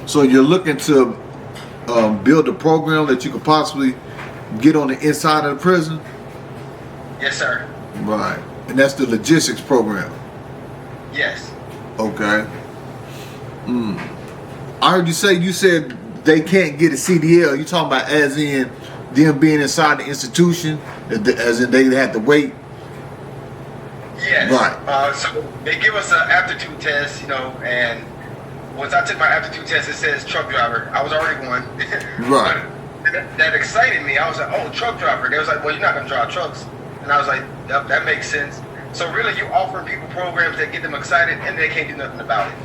So you're looking to build a program that you could possibly get on the inside of the prison? Yes, sir. Right. And that's the logistics program? Yes. Okay. I heard you said they can't get a CDL. You talking about as in them being inside the institution, as in they have to wait? Yes. Right. So they give us an aptitude test, and once I took my aptitude test, it says truck driver. I was already one. Right. But that excited me. I was like, oh, truck driver. They was like, well, you're not going to drive trucks. And I was like, yep, that makes sense. So really, you offering people programs that get them excited, and they can't do nothing about it.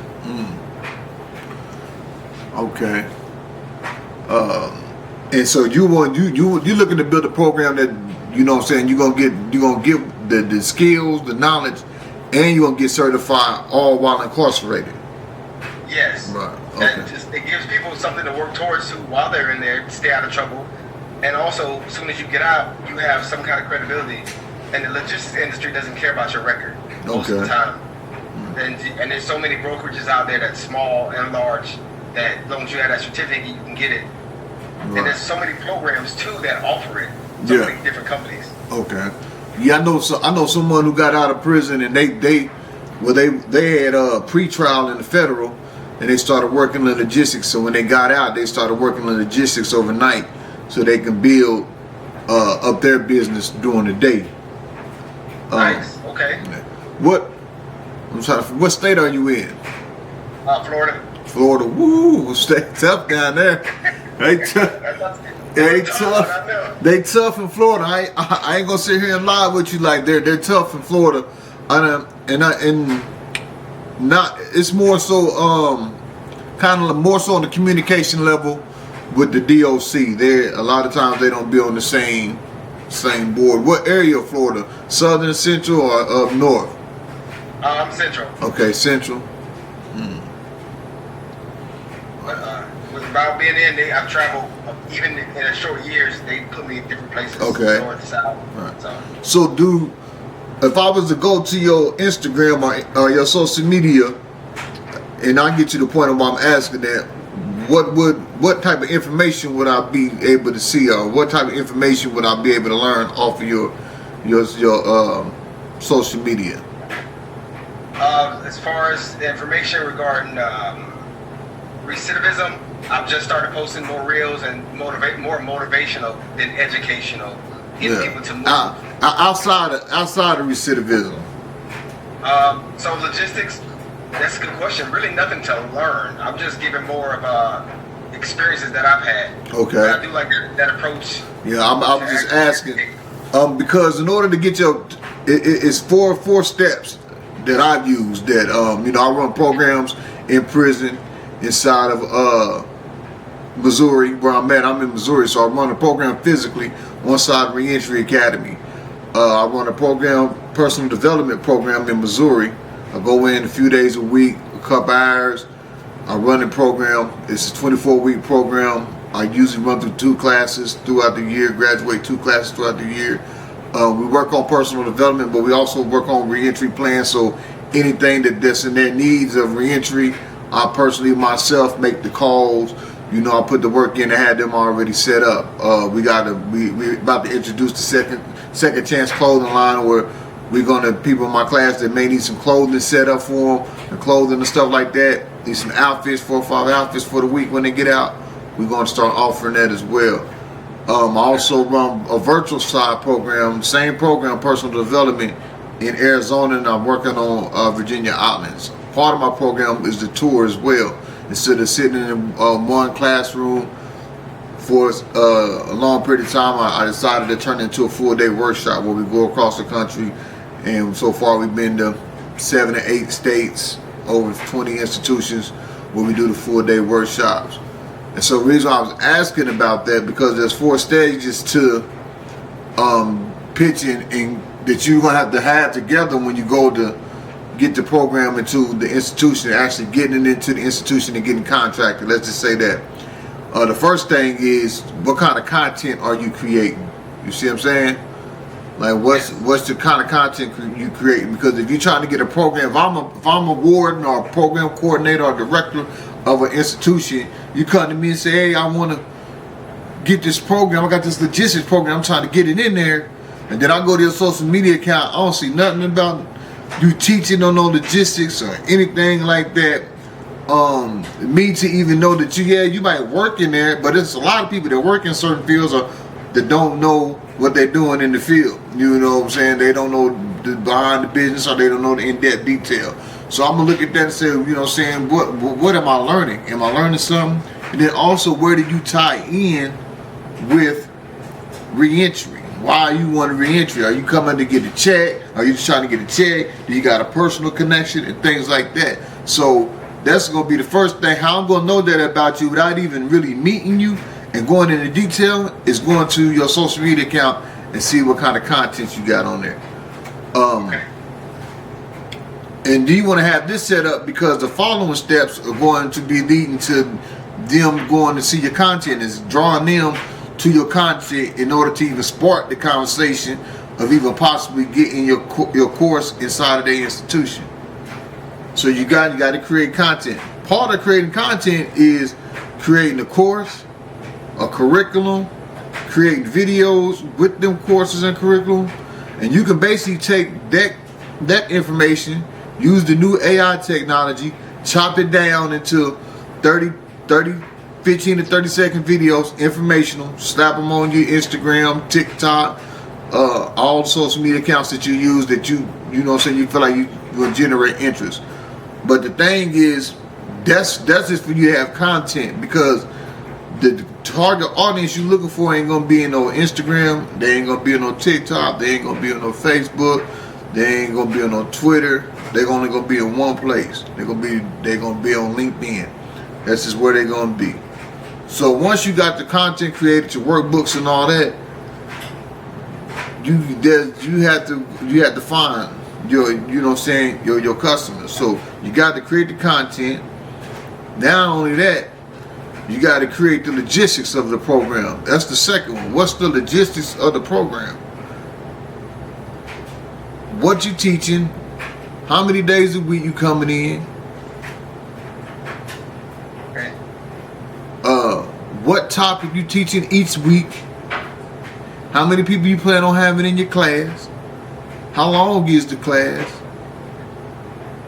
Okay. And so you looking to build a program that, you know what I'm saying, you're gonna give the skills, the knowledge, and you're gonna get certified all while incarcerated. Yes. Right. Okay. It gives people something to work towards while they're in there, stay out of trouble. And also, as soon as you get out, you have some kind of credibility. And the logistics industry doesn't care about your record most of the time. And there's so many brokerages out there that's small and large that as long as you have that certificate, you can get it. Right. And there's so many programs too that offer it. So many different companies. Okay. Yeah, I know someone who got out of prison and they had a pre-trial in the federal, and they started working in logistics. So when they got out, they started working in logistics overnight, so they can build up their business during the day. Nice. Okay. What state are you in? Florida. Florida. Woo! Stay tough down there. They tough. They tough in Florida. I ain't gonna sit here and lie with you like they're tough in Florida. It's more so kind of more so on the communication level with the DOC. A lot of times they don't be on the same board. What area of Florida? Southern, central, or up north? Central. Okay, central. Without being in, I've traveled, even in a short years, they put me in different places. Okay. North, south. Right. So if I was to go to your Instagram or your social media, and I get to the point of where I'm asking that, what type of information would I be able to see, or what type of information would I be able to learn off of your social media? As far as the information regarding recidivism, I've just started posting more reels and more motivational than educational. Getting people to move. Outside of recidivism. So logistics, that's a good question. Really nothing to learn. I'm just giving more of experiences that I've had. Okay. But I do like that approach. Yeah, I'm just asking. Because in order to get it's four steps that I've used that, I run programs in prison inside of Missouri, where I'm at. I'm in Missouri, so I run a program physically on side Reentry Academy. I run a personal development program in Missouri. I go in a few days a week, a couple hours. I run the program. It's a 24-week program. I usually run through 2 classes throughout the year, graduate 2 classes throughout the year. We work on personal development, but we also work on reentry plans. So anything that's in their needs of reentry, I personally myself make the calls. I put the work in and had them already set up. We're about to introduce the second chance clothing line, where we're gonna people in my class that may need some clothing set up for them, and clothing and stuff like that. Need some outfits, 4 or 5 outfits for the week when they get out. We're gonna start offering that as well. I also run a virtual side program, same program, personal development in Arizona, and I'm working on Virginia Islands. Part of my program is the tour as well. Instead of sitting in one classroom for a long period of time, I decided to turn it into a full-day workshop where we go across the country. And so far we've been to 7 or 8 states, over 20 institutions where we do the full-day workshops. And so the reason I was asking about that, because there's 4 stages to pitching and that you're going to have together when you go to get the program into the institution, actually getting it into the institution and getting contracted. Let's just say that. The first thing is, what kind of content are you creating? You see what I'm saying? Like, what's the kind of content you creating? Because if you're trying to get a program, if I'm a warden or a program coordinator or director, of an institution, you come to me and say, hey, I want to get this program. I got this logistics program. I'm trying to get it in there. And then I go to your social media account. I don't see nothing about you teaching on no logistics or anything like that. Me to even know that you might work in there, but there's a lot of people that work in certain fields or that don't know what they're doing in the field. You know what I'm saying? They don't know the behind the business, or they don't know the in-depth detail. So I'm gonna look at that and say, you know what I'm saying, what am I learning? Am I learning something? And then also, where do you tie in with reentry? Why you want a reentry? Are you coming to get a check? Are you just trying to get a check? Do you got a personal connection and things like that? So that's gonna be the first thing. How I'm gonna know that about you without even really meeting you and going into detail is going to your social media account and see what kind of content you got on there. And do you want to have this set up because the following steps are going to be leading to them going to see your content, is drawing them to your content in order to even spark the conversation of even possibly getting your course inside of their institution. So you got to create content. Part of creating content is creating a course, a curriculum, creating videos with them courses and curriculum, and you can basically take that information, use the new AI technology, chop it down into 15 to 30 second videos, informational, slap them on your Instagram, TikTok, all the social media accounts that you use that you know what I'm saying, you feel like you will generate interest. But the thing is, that's just for you to have content, because the target audience you're looking for ain't gonna be in no Instagram, they ain't gonna be on no TikTok, they ain't gonna be on no Facebook, they ain't gonna be on no Twitter. They're only gonna be in one place. They're gonna be on LinkedIn. That's just where they're gonna be. So once you got the content created, your workbooks and all that, you have to find your, you know what I'm saying, your customers. So you got to create the content. Not only that, you got to create the logistics of the program. That's the second one. What's the logistics of the program? What you teaching? How many days a week you coming in? What topic you teaching each week? How many people you plan on having in your class? How long is the class?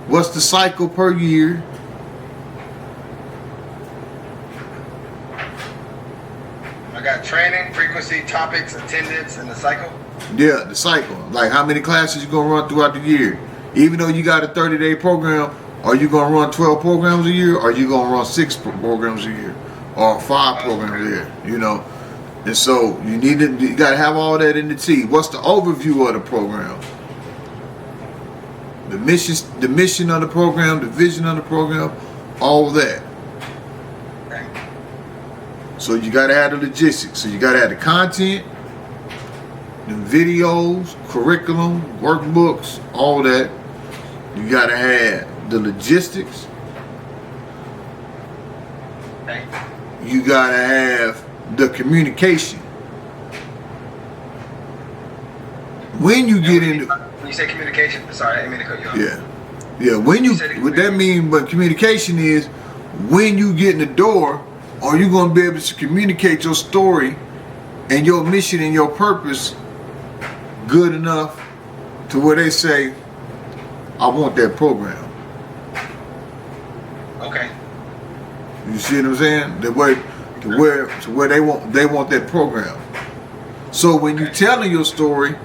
What's the cycle per year? I got training, frequency, topics, attendance, and the cycle. Yeah, the cycle. Like how many classes you gonna run throughout the year? Even though you got a 30-day program, are you gonna run 12 programs a year? Or are you gonna run 6 programs a year? Or 5 programs a year? You know? And so you gotta have all that in the T. What's the overview of the program? The mission of the program, the vision of the program, all that. So you gotta have the logistics. So you gotta have the content, the videos, curriculum, workbooks, all that. You gotta have the logistics. You gotta have the communication. When you get into, when you say communication, sorry, I didn't mean to cut you off. Yeah. What that means, but communication is when you get in the door, are you gonna be able to communicate your story and your mission and your purpose good enough to where they say, I want that program. Okay. You see what I'm saying? To where they want that program. So when you're telling your story,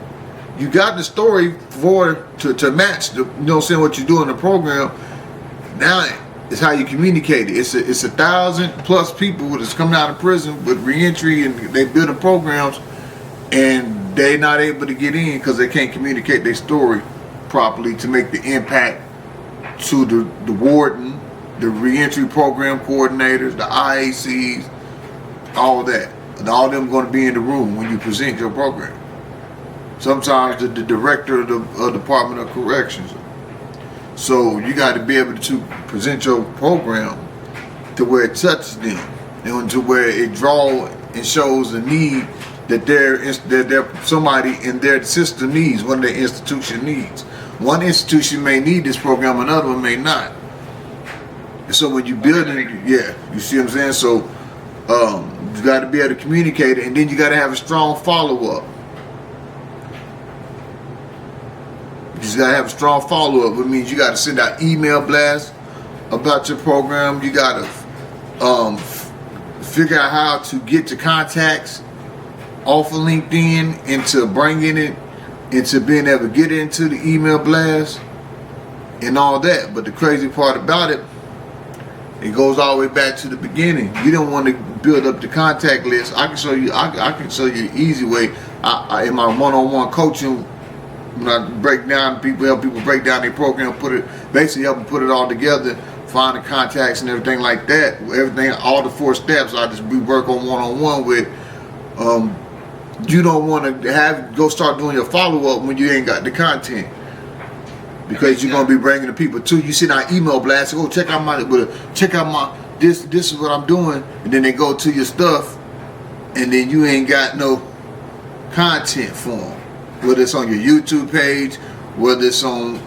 you got the story to match the, you know what I'm saying, what you do in the program. Now it's how you communicate it. It's 1,000+ people that's coming out of prison with reentry, and they building programs, and they not able to get in because they can't communicate their story properly to make the impact to the warden, the reentry program coordinators, the IACs, all that. And all of them going to be in the room when you present your program. Sometimes the director of the Department of Corrections. So you got to be able to present your program to where it touches them, and to where it draws and shows the need that there somebody in their system needs, one of their institution needs. One institution may need this program, another one may not. So when you building, yeah, you see what I'm saying? So you got to be able to communicate it, and then you got to have a strong follow-up. You just got to have a strong follow-up, which means you got to send out email blasts about your program. You got to figure out how to get to contacts off of LinkedIn into bringing it into being able to get into the email blast and all that. But the crazy part about it, it goes all the way back to the beginning. You don't want to build up the contact list. I can show you. I can show you the easy way. In my one-on-one coaching, when I break down people, help people break down their program, basically help them put it all together, find the contacts and everything like that. Everything, all the 4 steps. We work on one-on-one with. You don't want to go start doing your follow-up when you ain't got the content, because you're gonna be bringing the people to you. Send out email blasts. Go check out my this is what I'm doing, and then they go to your stuff, and then you ain't got no content for them. Whether it's on your YouTube page, whether it's on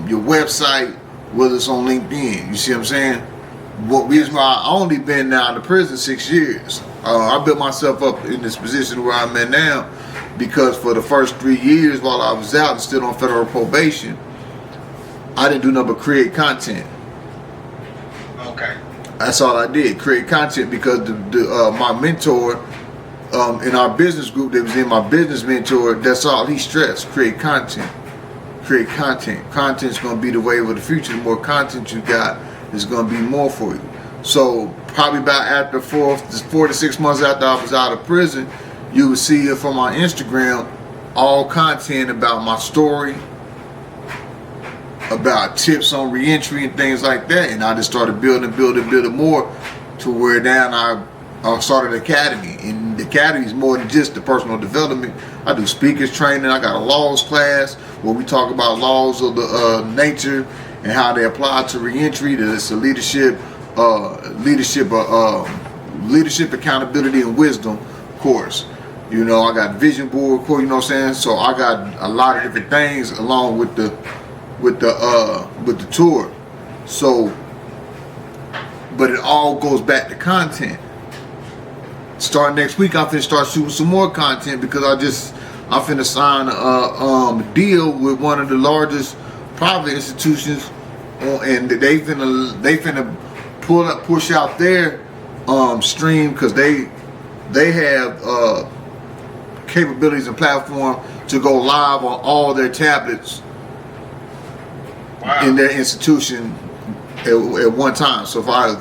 your website, whether it's on LinkedIn. You see what I'm saying? What reason why I only been now in the prison 6 years. I built myself up in this position where I'm at now because for the first 3 years while I was out and still on federal probation, I didn't do nothing but create content. Okay. That's all I did, create content, because my mentor in our business group that was in my business mentor, that's all he stressed: create content. Create content. Content's gonna be the wave of the future. The more content you got, there's gonna be more for you. So probably about after 4 to 6 months after I was out of prison, you would see it from my Instagram, all content about my story, about tips on reentry and things like that. And I just started building more to where now I started an academy. And the academy is more than just the personal development. I do speakers training. I got a laws class where we talk about laws of the nature and how they apply to reentry. There's a leadership, accountability, and wisdom course. You know, I got vision board course. You know what I'm saying? So I got a lot of different things along with the tour. So, but it all goes back to content. Starting next week, I'm finna start shooting some more content because I'm finna sign a deal with one of the largest private institutions, and they finna push out their stream, because they have capabilities and platform to go live on all their tablets. Wow. In their institution at one time. So I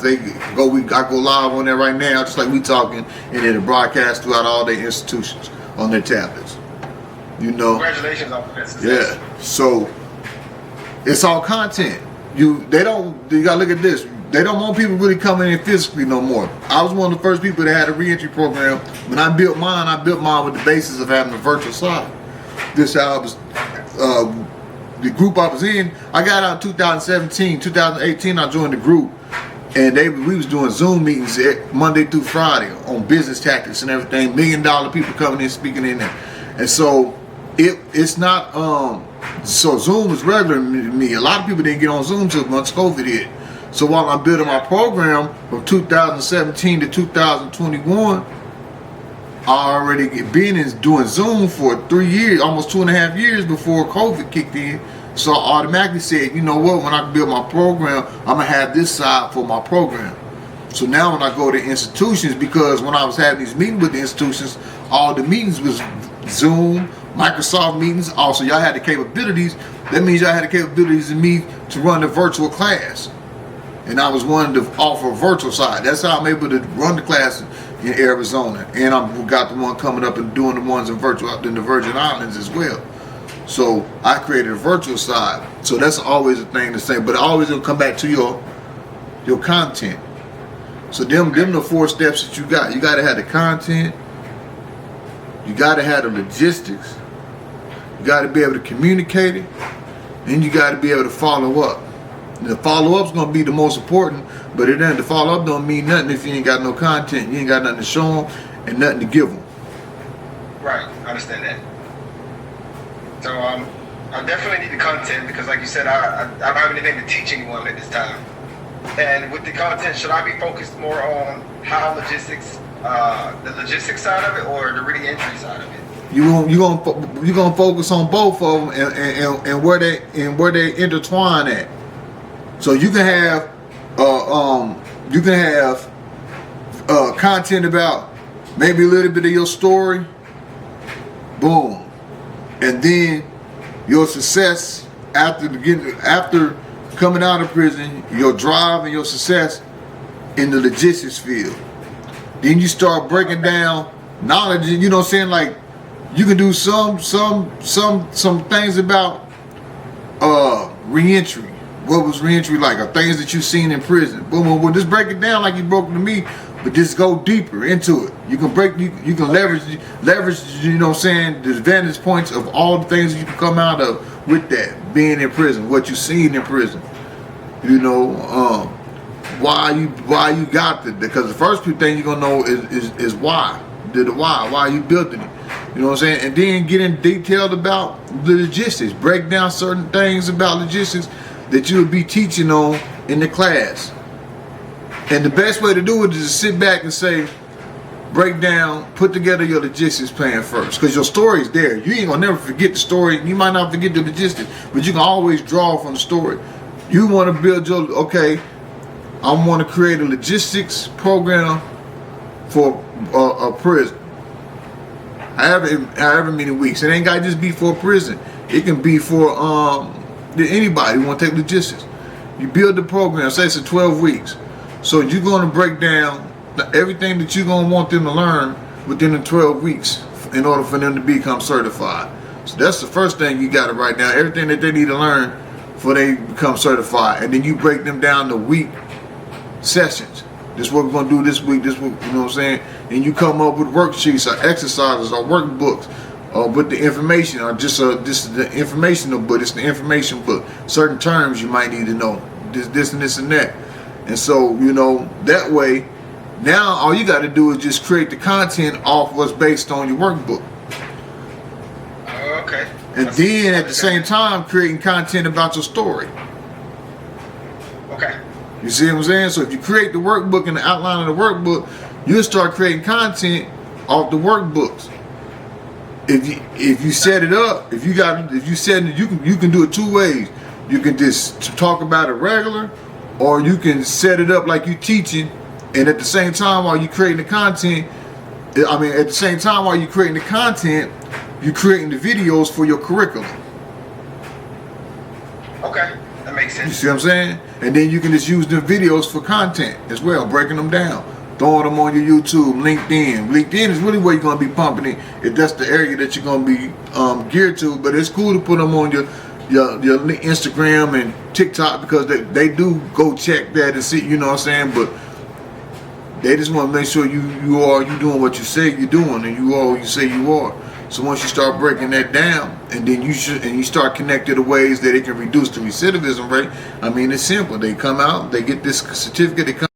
go live on there right now, just like we talking, and then it broadcast throughout all their institutions on their tablets. You know. Congratulations on this. Yeah. So it's all content. You gotta look at this. They don't want people really coming in physically no more. I was one of the first people that had a reentry program. When I built mine with the basis of having a virtual side. This how I was. The group I was in, I got out in 2017, 2018. I joined the group, and we was doing Zoom meetings Monday through Friday on business tactics and everything. $1 million people coming in speaking in there, and so it's not. So Zoom was regular to me. A lot of people didn't get on Zoom until once COVID hit. So while I'm building my program from 2017 to 2021, I already been doing Zoom for 3 years, almost 2.5 years before COVID kicked in. So I automatically said, you know what, when I build my program, I'm gonna have this side for my program. So now when I go to institutions, because when I was having these meetings with the institutions, all the meetings was Zoom, Microsoft meetings. Also, y'all had the capabilities. That means y'all had the capabilities in me to run the virtual class. And I was one to offer a virtual side. That's how I'm able to run the class in Arizona. And I've got the one coming up and doing the ones in virtual out in the Virgin Islands as well. So I created a virtual side. So that's always a thing to say. But always it'll come back to your content. So them the 4 steps that you got. You got to have the content. You got to have the logistics. You got to be able to communicate it. And you got to be able to follow up. And the follow-up's going to be the most important. But the follow-up don't mean nothing if you ain't got no content. You ain't got nothing to show them and nothing to give them. Right. I understand that. So I definitely need the content because, like you said, I don't have anything to teach anyone at this time. And with the content, should I be focused more on how logistics, the logistics side of it, or the reentry side of it? You're gonna focus on both of them and where they intertwine at. So you can have content about maybe a little bit of your story, boom, and then your success after coming out of prison, your drive and your success in the logistics field. Then you start breaking down knowledge. You know what I'm saying? Like you can do some things about reentry. What was reentry like? Or things that you've seen in prison. Boom, boom, boom. Just break it down like you broke it to me, but just go deeper into it. You can you can leverage. You know what I'm saying? The advantage points of all the things that you can come out of with that being in prison. What you seen in prison. You know, why you got it? Because the first thing you're gonna know is why. The why you building it. You know what I'm saying? And then get in detailed about the logistics. Break down certain things about logistics that you'll be teaching on in the class. And the best way to do it is to sit back and say, break down, put together your logistics plan first. Because your story's there. You ain't gonna never forget the story. You might not forget the logistics, but you can always draw from the story. You want to build your, okay, I want to create a logistics program for a prison. However many weeks. It ain't got to just be for a prison. It can be for anybody who want to take logistics. You build the program, say it's 12 weeks. So you're going to break down everything that you're going to want them to learn within the 12 weeks in order for them to become certified. So that's the first thing you got to write down. Everything that they need to learn before they become certified. And then you break them down to week sessions. This is what we're going to do this week, this week, you know what I'm saying? And you come up with worksheets or exercises or workbooks with the information, or just this is the informational book, it's the information book. Certain terms you might need to know, this and this and that. And so, you know, that way, now all you got to do is just create the content off what's based on your workbook. Okay. And then at the same time, creating content about your story. Okay. You see what I'm saying? So if you create the workbook and the outline of the workbook, you'll start creating content off the workbooks. If you set it up, if you set it, you can do it two ways. You can just talk about it regular, or you can set it up like you teaching, and at the same time while you creating the content, at the same time while you creating the content, you creating the videos for your curriculum. Okay, that makes sense. You see what I'm saying? And then you can just use the videos for content as well, breaking them down, throwing them on your YouTube, LinkedIn. LinkedIn is really where you're going to be pumping it if that's the area that you're going to be geared to. But it's cool to put them on your Instagram and TikTok, because they do go check that and see, you know what I'm saying? But they just want to make sure you doing what you say you're doing, and you are what you say you are. So once you start breaking that down, and then you start connecting the ways that it can reduce the recidivism rate. I mean, it's simple. They come out, they get this certificate, they come